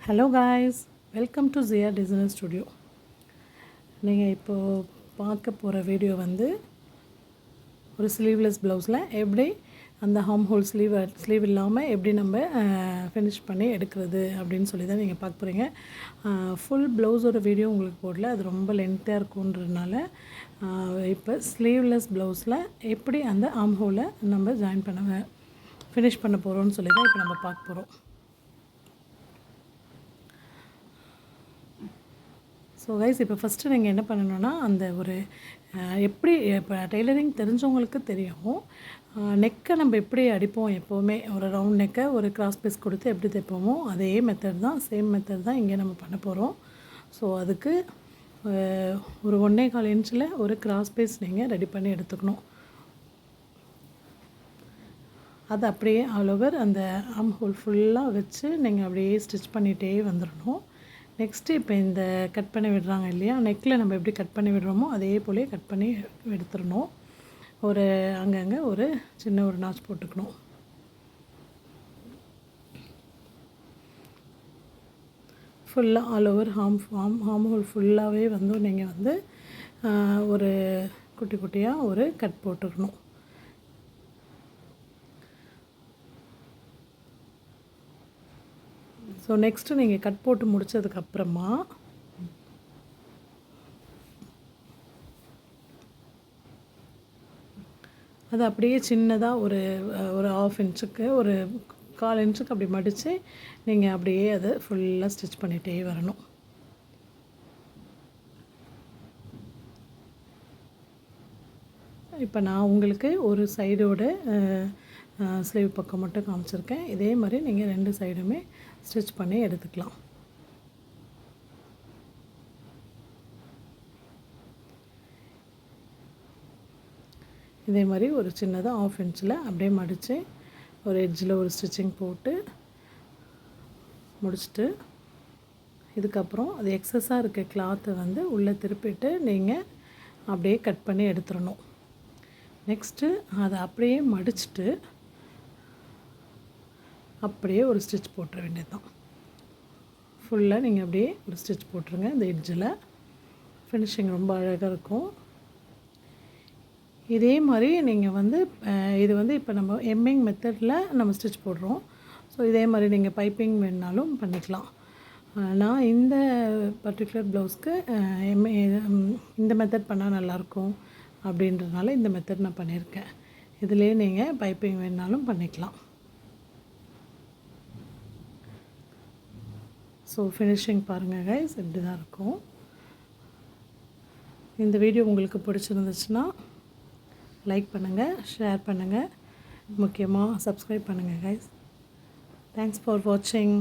Hello guys, welcome to Jiya designer studio. நீங்கள் இப்போது பார்க்க போகிற வீடியோ வந்து ஒரு ஸ்லீவ்லெஸ் ப்ளவுஸில் எப்படி அந்த ஹார்ம் ஹோல் ஸ்லீவ் இல்லாமல் எப்படி நம்ம ஃபினிஷ் பண்ணி எடுக்கிறது அப்படின்னு சொல்லி தான் நீங்கள் பார்க்க போகிறீங்க. ஃபுல் ப்ளவுஸோட வீடியோ உங்களுக்கு போடல, அது ரொம்ப லென்த்தாக இருக்குன்றதுனால இப்போ ஸ்லீவ்லெஸ் ப்ளவுஸில் எப்படி அந்த ஆர்ம் ஹோலை நம்ம ஃபினிஷ் பண்ண போகிறோம்னு சொல்லி தான் இப்போ நம்ம பார்க்க போகிறோம். ஸோ கைஸ், இப்போ ஃபஸ்ட்டு நீங்கள் என்ன பண்ணணுன்னா, அந்த ஒரு எப்படி இப்போ டெய்லரிங் தெரிஞ்சவங்களுக்கு தெரியும், நெக்கை நம்ம எப்படி அடிப்போம் எப்போவுமே ஒரு ரவுண்ட் நெக்கை ஒரு கிராஸ் பீஸ் கொடுத்து எப்படி தைப்போமோ அதே மெத்தட் தான், சேம் மெத்தட் தான் இங்கே நம்ம பண்ண போகிறோம். ஸோ அதுக்கு ஒரு 1.25 இன்ச்சில் ஒரு கிராஸ் பீஸ் நீங்கள் ரெடி பண்ணி எடுத்துக்கணும். அது அப்படியே ஆல் ஓவர் அந்த ஆர்ம் ஹோல் ஃபுல்லாக வச்சு நீங்கள் அப்படியே ஸ்டிச் பண்ணிகிட்டே வந்துடணும். நெக்ஸ்ட்டு இப்போ இந்த கட் பண்ணி விடுறாங்க இல்லையா, நெக்கில் நம்ம எப்படி கட் பண்ணி விடுறோமோ அதே போல் கட் பண்ணி எடுத்துடணும். ஒரு அங்கங்கே ஒரு சின்ன ஒரு நாச் போட்டுக்கணும். ஃபுல்லாக ஆல் ஓவர் ஹார்ம் ஹோல் ஃபுல்லாகவே வந்து நீங்கள் வந்து ஒரு குட்டி குட்டியாக ஒரு கட் போட்டுக்கணும். ஸோ நெக்ஸ்ட்டு நீங்கள் கட் போட்டு முடித்ததுக்கப்புறமா அது அப்படியே சின்னதாக ஒரு 1/2 இன்ச்சுக்கு ஒரு 1/4 இன்ச்சுக்கு அப்படி மடித்து நீங்கள் அப்படியே அதை ஃபுல்லாக ஸ்டிச் பண்ணிகிட்டே வரணும். இப்போ நான் உங்களுக்கு ஒரு சைடோட ஸ்லீவ் பக்கம் மட்டும் காமிச்சிருக்கேன். இதே மாதிரி நீங்கள் 2 சைடுமே ஸ்டிச் பண்ணி எடுத்துக்கலாம். இதே மாதிரி ஒரு சின்னதாக 1/2 இன்ச்சில் அப்படியே மடித்து ஒரு எட்ஜில் ஒரு ஸ்டிச்சிங் போட்டு முடிச்சுட்டு, இதுக்கப்புறம் அது எக்ஸஸாக இருக்க கிளாத்தை வந்து உள்ளே திருப்பிட்டு நீங்கள் அப்படியே கட் பண்ணி எடுத்துடணும். நெக்ஸ்ட்டு அதை அப்படியே மடிச்சுட்டு அப்படியே ஒரு ஸ்டிச் போட்டுற வேண்டியது தான். ஃபுல்லாக நீங்கள் அப்படியே ஒரு ஸ்டிச் போட்டுருங்க. இந்த எட்ஜில் ஃபினிஷிங் ரொம்ப அழகாக இருக்கும். இதே மாதிரி நீங்கள் வந்து இது வந்து இப்போ நம்ம எம்மிங் மெத்தடில் நம்ம ஸ்டிச் போடுறோம். ஸோ இதே மாதிரி நீங்கள் பைப்பிங் வேணுனாலும் பண்ணிக்கலாம். நான் இந்த பர்டிகுலர் ப்ளவுஸ்க்கு இந்த மெத்தட் பண்ணால் நல்லாயிருக்கும் அப்படின்றதுனால இந்த மெத்தட் நான் பண்ணியிருக்கேன். இதிலே நீங்கள் பைப்பிங் வேணுனாலும் பண்ணிக்கலாம். ஸோ ஃபினிஷிங் பாருங்கள் கைஸ், இப்படி தான் இருக்கும். இந்த வீடியோ உங்களுக்கு பிடிச்சிருந்துச்சுன்னா லைக் பண்ணுங்கள், ஷேர் பண்ணுங்கள், முக்கியமாக சப்ஸ்கிரைப் பண்ணுங்கள் கைஸ். தேங்க்ஸ் ஃபார் வாட்சிங்.